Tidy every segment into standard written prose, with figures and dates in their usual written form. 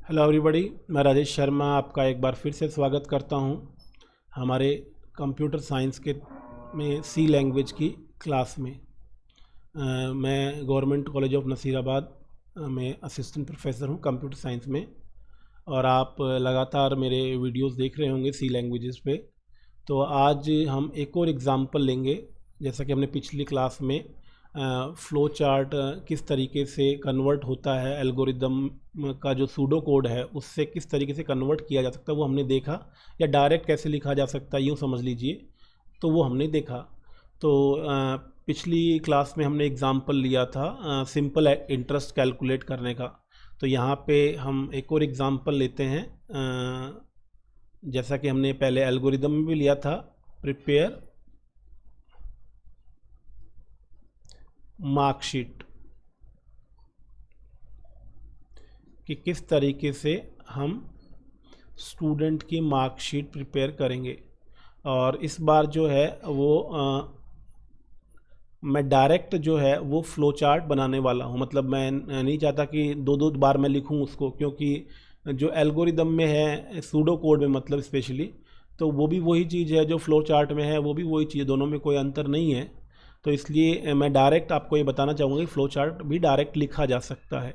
Hello everybody, मैं राजेश शर्मा आपका एक बार फिर से स्वागत करता हूं हमारे कंप्यूटर साइंस के में सी लैंग्वेज की क्लास में। मैं गवर्नमेंट कॉलेज ऑफ नसीराबाद में असिस्टेंट प्रोफेसर हूं कंप्यूटर साइंस में। और आप लगातार मेरे वीडियोस देख रहे होंगे सी लैंग्वेजेस पे। तो आज हम एक और एग्ज़ाम्पल लेंगे। जैसा कि हमने पिछली क्लास में फ़्लो चार्ट किस तरीके से कन्वर्ट होता है, एल्गोरिदम का जो सूडो कोड है उससे किस तरीके से कन्वर्ट किया जा सकता है वो हमने देखा, या डायरेक्ट कैसे लिखा जा सकता है यूँ समझ लीजिए, तो वो हमने देखा। तो पिछली क्लास में हमने एग्ज़ाम्पल लिया था सिंपल इंटरेस्ट कैलकुलेट करने का। तो यहाँ पे हम एक और एग्ज़ाम्पल लेते हैं। जैसा कि हमने पहले एल्गोरिदम में भी लिया था, प्रिपेयर मार्कशीट, कि किस तरीके से हम स्टूडेंट की मार्कशीट प्रिपेयर करेंगे। और इस बार जो है वो मैं डायरेक्ट जो है वो फ़्लो चार्ट बनाने वाला हूँ। मतलब मैं नहीं चाहता कि दो दो बार मैं लिखूँ उसको, क्योंकि जो एल्गोरिदम में है सूडो कोड में, मतलब स्पेशली, तो वो भी वही चीज़ है जो फ़्लो चार्ट में है, वो भी वही चीज़, दोनों में कोई अंतर नहीं है। तो इसलिए मैं डायरेक्ट आपको ये बताना चाहूँगा कि फ़्लो चार्ट भी डायरेक्ट लिखा जा सकता है।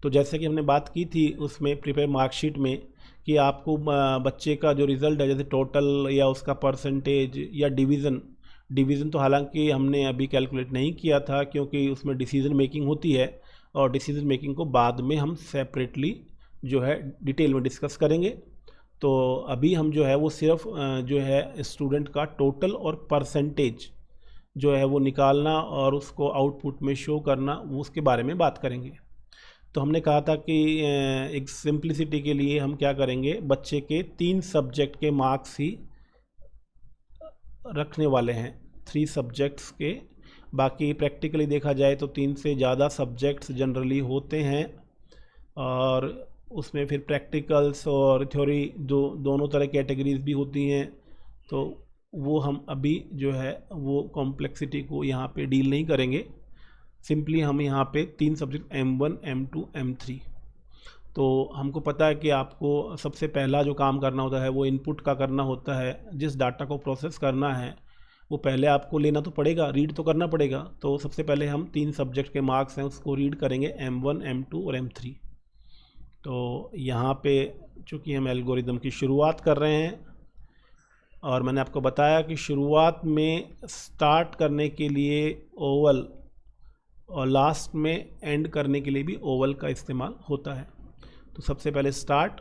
तो जैसे कि हमने बात की थी उसमें प्रिपेयर मार्कशीट में, कि आपको बच्चे का जो रिज़ल्ट है, जैसे टोटल या उसका परसेंटेज या डिवीज़न। डिवीज़न तो हालांकि हमने अभी कैलकुलेट नहीं किया था, क्योंकि उसमें डिसीज़न मेकिंग होती है, और डिसीज़न मेकिंग को बाद में हम सेपरेटली जो है डिटेल में डिस्कस करेंगे। तो अभी हम जो है वो सिर्फ जो है स्टूडेंट का टोटल और परसेंटेज जो है वो निकालना और उसको आउटपुट में शो करना, वो उसके बारे में बात करेंगे। तो हमने कहा था कि एक सिंप्लिसिटी के लिए हम क्या करेंगे, बच्चे के 3 सब्जेक्ट के मार्क्स ही रखने वाले हैं, 3 सब्जेक्ट्स के। बाकी प्रैक्टिकली देखा जाए तो 3 से ज़्यादा सब्जेक्ट्स जनरली होते हैं, और उसमें फिर प्रैक्टिकल्स और थ्योरी दोनों तरह कैटेगरीज भी होती हैं। तो वो हम अभी जो है वो कॉम्प्लेक्सिटी को यहाँ पे डील नहीं करेंगे। सिंपली हम यहाँ पे 3 सब्जेक्ट M1, M2, M3। तो हमको पता है कि आपको सबसे पहला जो काम करना होता है वो इनपुट का करना होता है। जिस डाटा को प्रोसेस करना है वो पहले आपको लेना तो पड़ेगा, रीड तो करना पड़ेगा। तो सबसे पहले हम 3 सब्जेक्ट के मार्क्स हैं उसको रीड करेंगे, M1, M2 और M3। तो यहाँ पे चूँकि हम एल्गोरिदम की शुरुआत कर रहे हैं, और मैंने आपको बताया कि शुरुआत में स्टार्ट करने के लिए ओवल और लास्ट में एंड करने के लिए भी ओवल का इस्तेमाल होता है। तो सबसे पहले स्टार्ट,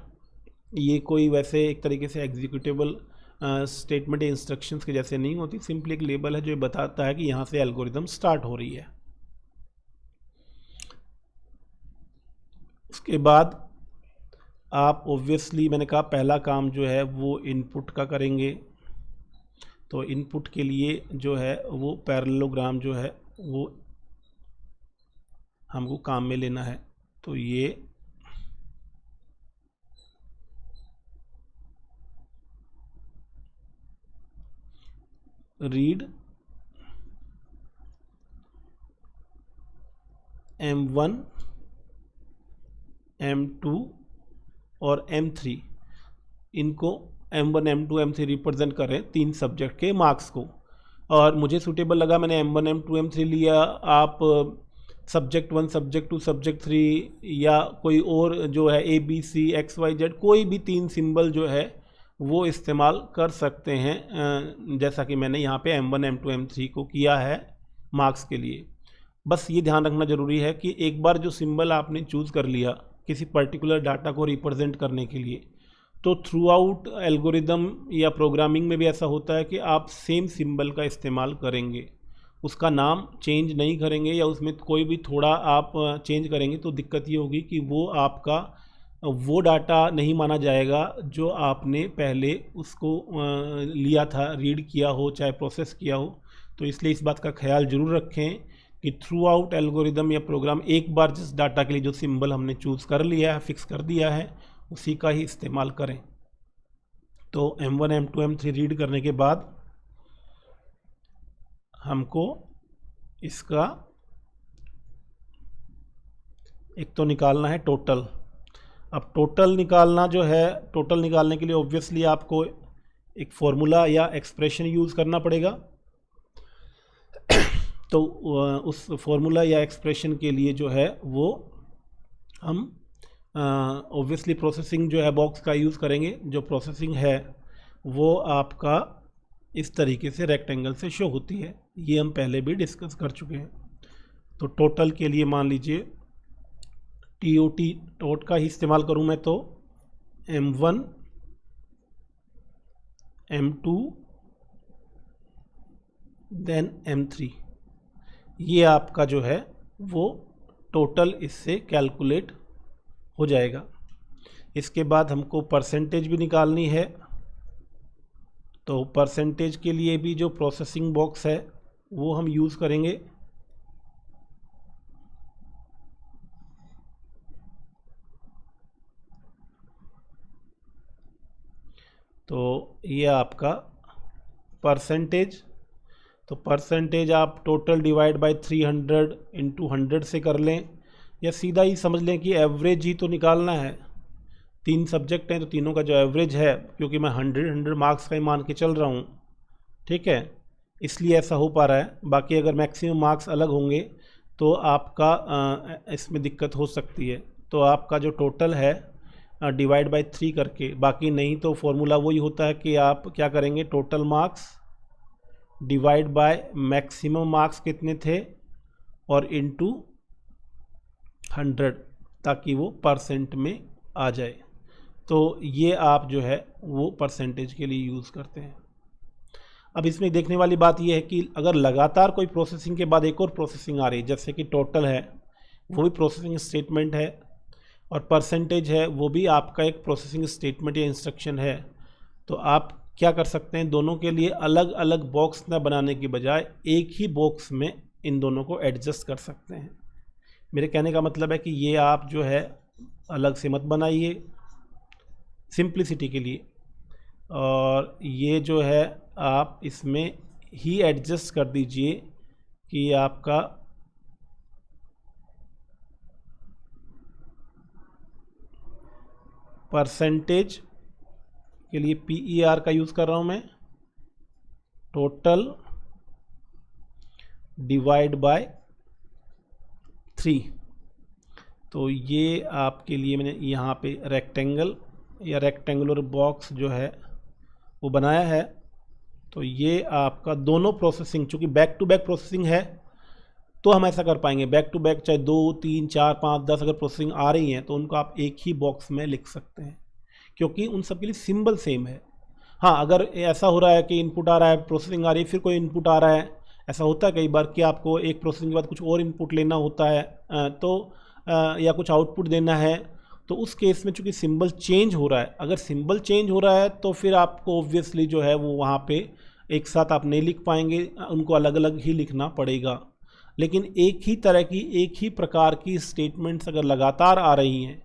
ये कोई वैसे एक तरीके से एग्जीक्यूटेबल स्टेटमेंट या इंस्ट्रक्शंस के जैसे नहीं होती, सिंपली एक लेबल है जो बताता है कि यहाँ से एल्गोरिदम स्टार्ट हो रही है। उसके बाद आप ऑब्वियसली, मैंने कहा पहला काम जो है वो इनपुट का करेंगे। तो इनपुट के लिए जो है वो पैरेललोग्राम जो है वो हमको काम में लेना है। तो ये रीड M1, M2 और M3, इनको M1, M2, M3 रिप्रेजेंट करें 3 सब्जेक्ट के मार्क्स को। और मुझे सूटेबल लगा, मैंने M1, M2, M3 लिया। आप सब्जेक्ट 1, सब्जेक्ट 2, सब्जेक्ट 3 या कोई और जो है ABC, XYZ, कोई भी 3 सिंबल जो है वो इस्तेमाल कर सकते हैं, जैसा कि मैंने यहाँ पे M1, M2, M3 को किया है मार्क्स के लिए। बस ये ध्यान रखना ज़रूरी है कि एक बार जो सिंबल आपने चूज़ कर लिया किसी पर्टिकुलर डाटा को रिप्रेजेंट करने के लिए, तो थ्रू आउट एल्गोरिदम या प्रोग्रामिंग में भी ऐसा होता है कि आप सेम सिंबल का इस्तेमाल करेंगे, उसका नाम चेंज नहीं करेंगे, या उसमें कोई भी थोड़ा आप चेंज करेंगे तो दिक्कत ये होगी कि वो आपका वो डाटा नहीं माना जाएगा जो आपने पहले उसको लिया था, रीड किया हो चाहे प्रोसेस किया हो। तो इसलिए इस बात का ख्याल ज़रूर रखें कि थ्रू आउट एल्गोरिदम या प्रोग्राम एक बार जिस डाटा के लिए जो सिंबल हमने चूज़ कर लिया है, फिक्स कर दिया है, उसी का ही इस्तेमाल करें। तो M1, M2, M3 रीड करने के बाद हमको इसका एक तो निकालना है टोटल। अब टोटल निकालना जो है, टोटल निकालने के लिए ऑब्वियसली आपको एक फॉर्मूला या एक्सप्रेशन यूज़ करना पड़ेगा। तो उस फॉर्मूला या एक्सप्रेशन के लिए जो है वो हम ऑब्वियसली प्रोसेसिंग जो है बॉक्स का यूज़ करेंगे। जो प्रोसेसिंग है वो आपका इस तरीके से रेक्टेंगल से शो होती है, ये हम पहले भी डिस्कस कर चुके हैं। तो टोटल के लिए मान लीजिए टोट का ही इस्तेमाल करूं मैं, तो M1 M2 देन M3, ये आपका जो है वो टोटल इससे कैलकुलेट हो जाएगा। इसके बाद हमको परसेंटेज भी निकालनी है, तो परसेंटेज के लिए भी जो प्रोसेसिंग बॉक्स है वो हम यूज़ करेंगे। तो ये आपका परसेंटेज, तो परसेंटेज आप टोटल डिवाइड बाय 300 इंटू 100 से कर लें, या सीधा ही समझ लें कि एवरेज ही तो निकालना है। 3 सब्जेक्ट हैं तो तीनों का जो एवरेज है, क्योंकि मैं 100 मार्क्स का ही मान के चल रहा हूँ, ठीक है, इसलिए ऐसा हो पा रहा है। बाकी अगर मैक्सिमम मार्क्स अलग होंगे तो आपका इसमें दिक्कत हो सकती है। तो आपका जो टोटल है डिवाइड बाय 3 करके, बाकी नहीं तो फॉर्मूला वही होता है कि आप क्या करेंगे, total marks divide by maximum marks कितने थे और इनटू 100, ताकि वो परसेंट में आ जाए। तो ये आप जो है वो परसेंटेज के लिए यूज़ करते हैं। अब इसमें देखने वाली बात यह है कि अगर लगातार कोई प्रोसेसिंग के बाद एक और प्रोसेसिंग आ रही है, जैसे कि टोटल है वो भी प्रोसेसिंग स्टेटमेंट है और परसेंटेज है वो भी आपका एक प्रोसेसिंग स्टेटमेंट या इंस्ट्रक्शन है, तो आप क्या कर सकते हैं, दोनों के लिए अलग अलग बॉक्स न बनाने की बजाय एक ही बॉक्स में इन दोनों को एडजस्ट कर सकते हैं। मेरे कहने का मतलब है कि ये आप जो है अलग से मत बनाइए सिंप्लिसिटी के लिए, और ये जो है आप इसमें ही एडजस्ट कर दीजिए कि आपका परसेंटेज के लिए PER का यूज़ कर रहा हूँ मैं, टोटल डिवाइड बाय 3। तो ये आपके लिए मैंने यहाँ पे रेक्टेंगल या रेक्टेंगुलर बॉक्स जो है वो बनाया है। तो ये आपका दोनों प्रोसेसिंग, चूँकि बैक टू बैक प्रोसेसिंग है तो हम ऐसा कर पाएंगे। बैक टू बैक चाहे 2, 3, 4, 5, 10 अगर प्रोसेसिंग आ रही हैं तो उनको आप एक ही बॉक्स में लिख सकते हैं, क्योंकि उन सब के लिए सिंबल सेम है। हाँ, अगर ऐसा हो रहा है कि इनपुट आ रहा है, प्रोसेसिंग आ रही है, फिर कोई इनपुट आ रहा है, ऐसा होता है कई बार कि आपको एक प्रोसेसिंग के बाद कुछ और इनपुट लेना होता है, या कुछ आउटपुट देना है, तो उस केस में चूँकि सिंबल चेंज हो रहा है, अगर सिंबल चेंज हो रहा है तो फिर आपको ऑब्वियसली जो है वो वहाँ पे एक साथ आप नहीं लिख पाएंगे, उनको अलग अलग ही लिखना पड़ेगा। लेकिन एक ही तरह की, एक ही प्रकार की स्टेटमेंट्स अगर लगातार आ रही हैं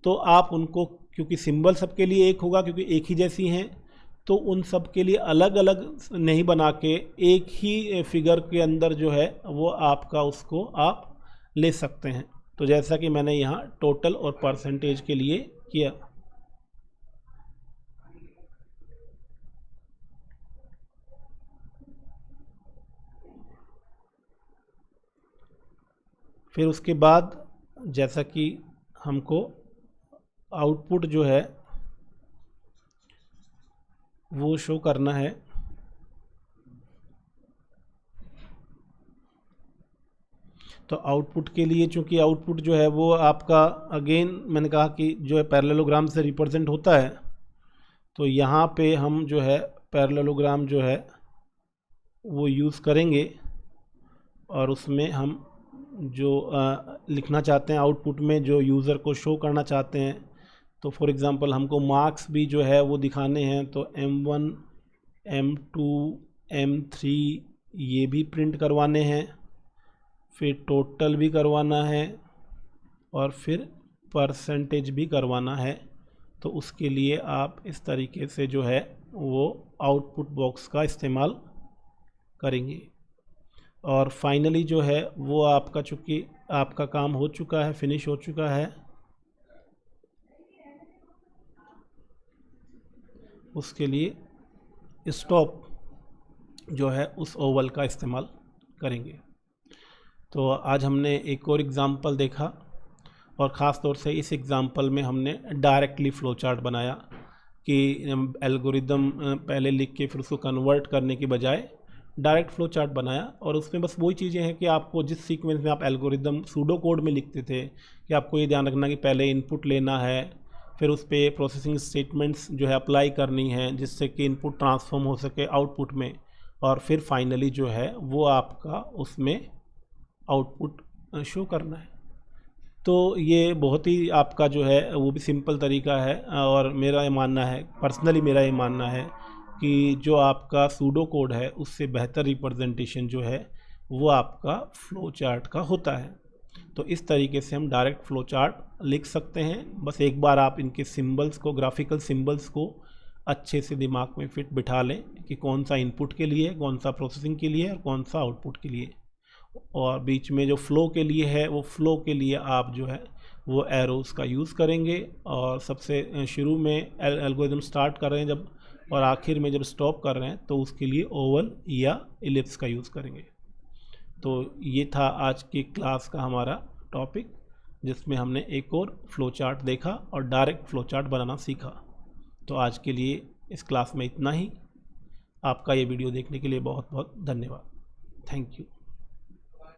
तो आप उनको, क्योंकि सिंबल सबके लिए एक होगा क्योंकि एक ही जैसी हैं, तो उन सब के लिए अलग अलग नहीं बना के एक ही फिगर के अंदर जो है वो आपका उसको आप ले सकते हैं। तो जैसा कि मैंने यहाँ टोटल और परसेंटेज के लिए किया। फिर उसके बाद जैसा कि हमको आउटपुट जो है वो शो करना है, तो आउटपुट के लिए चूंकि आउटपुट जो है वो आपका, अगेन मैंने कहा कि जो है पैरेललोग्राम से रिप्रेजेंट होता है, तो यहाँ पे हम जो है पैरेललोग्राम जो है वो यूज़ करेंगे और उसमें हम जो लिखना चाहते हैं आउटपुट में, जो यूज़र को शो करना चाहते हैं, तो फॉर एग्ज़ाम्पल हमको मार्क्स भी जो है वो दिखाने हैं, तो M1 M2 M3 ये भी प्रिंट करवाने हैं, फिर टोटल भी करवाना है और फिर परसेंटेज भी करवाना है। तो उसके लिए आप इस तरीके से जो है वो आउटपुट बॉक्स का इस्तेमाल करेंगे। और फाइनली जो है वो आपका, चूँकि आपका काम हो चुका है, फिनिश हो चुका है, उसके लिए स्टॉप जो है उस ओवल का इस्तेमाल करेंगे। तो आज हमने एक और एग्ज़ाम्पल देखा और ख़ास तौर से इस एग्ज़ाम्पल में हमने डायरेक्टली फ़्लो चार्ट बनाया कि एल्गोरिदम पहले लिख के फिर उसको कन्वर्ट करने की बजाय डायरेक्ट फ़्लो चार्ट बनाया। और उसमें बस वही चीज़ें हैं कि आपको जिस सीक्वेंस में आप एल्गोरिदम सूडो कोड में लिखते थे कि आपको ये ध्यान रखना कि पहले इनपुट लेना है, फिर उस पर प्रोसेसिंग स्टेटमेंट्स जो है अप्लाई करनी है जिससे कि इनपुट ट्रांसफॉर्म हो सके आउटपुट में, और फिर फाइनली जो है वो आपका उसमें आउटपुट शो करना है। तो ये बहुत ही आपका जो है वो भी सिंपल तरीका है। और मेरा ये मानना है, पर्सनली मेरा ये मानना है कि जो आपका सूडो कोड है उससे बेहतर रिप्रेजेंटेशन जो है वो आपका फ्लो चार्ट का होता है। तो इस तरीके से हम डायरेक्ट फ्लो चार्ट लिख सकते हैं। बस एक बार आप इनके सिंबल्स को, ग्राफिकल सिंबल्स को अच्छे से दिमाग में फिट बिठा लें कि कौन सा इनपुट के लिए, कौन सा प्रोसेसिंग के लिए और कौन सा आउटपुट के लिए। और बीच में जो फ्लो के लिए है वो फ्लो के लिए आप जो है वो एरोज़ का यूज़ करेंगे। और सबसे शुरू में एल्गोरिदम स्टार्ट कर रहे हैं जब, और आखिर में जब स्टॉप कर रहे हैं तो उसके लिए ओवल या इलिप्स का यूज़ करेंगे। तो ये था आज की क्लास का हमारा टॉपिक, जिसमें हमने एक और फ्लो चार्ट देखा और डायरेक्ट फ्लो चार्ट बनाना सीखा। तो आज के लिए इस क्लास में इतना ही। आपका ये वीडियो देखने के लिए बहुत बहुत धन्यवाद। Thank you.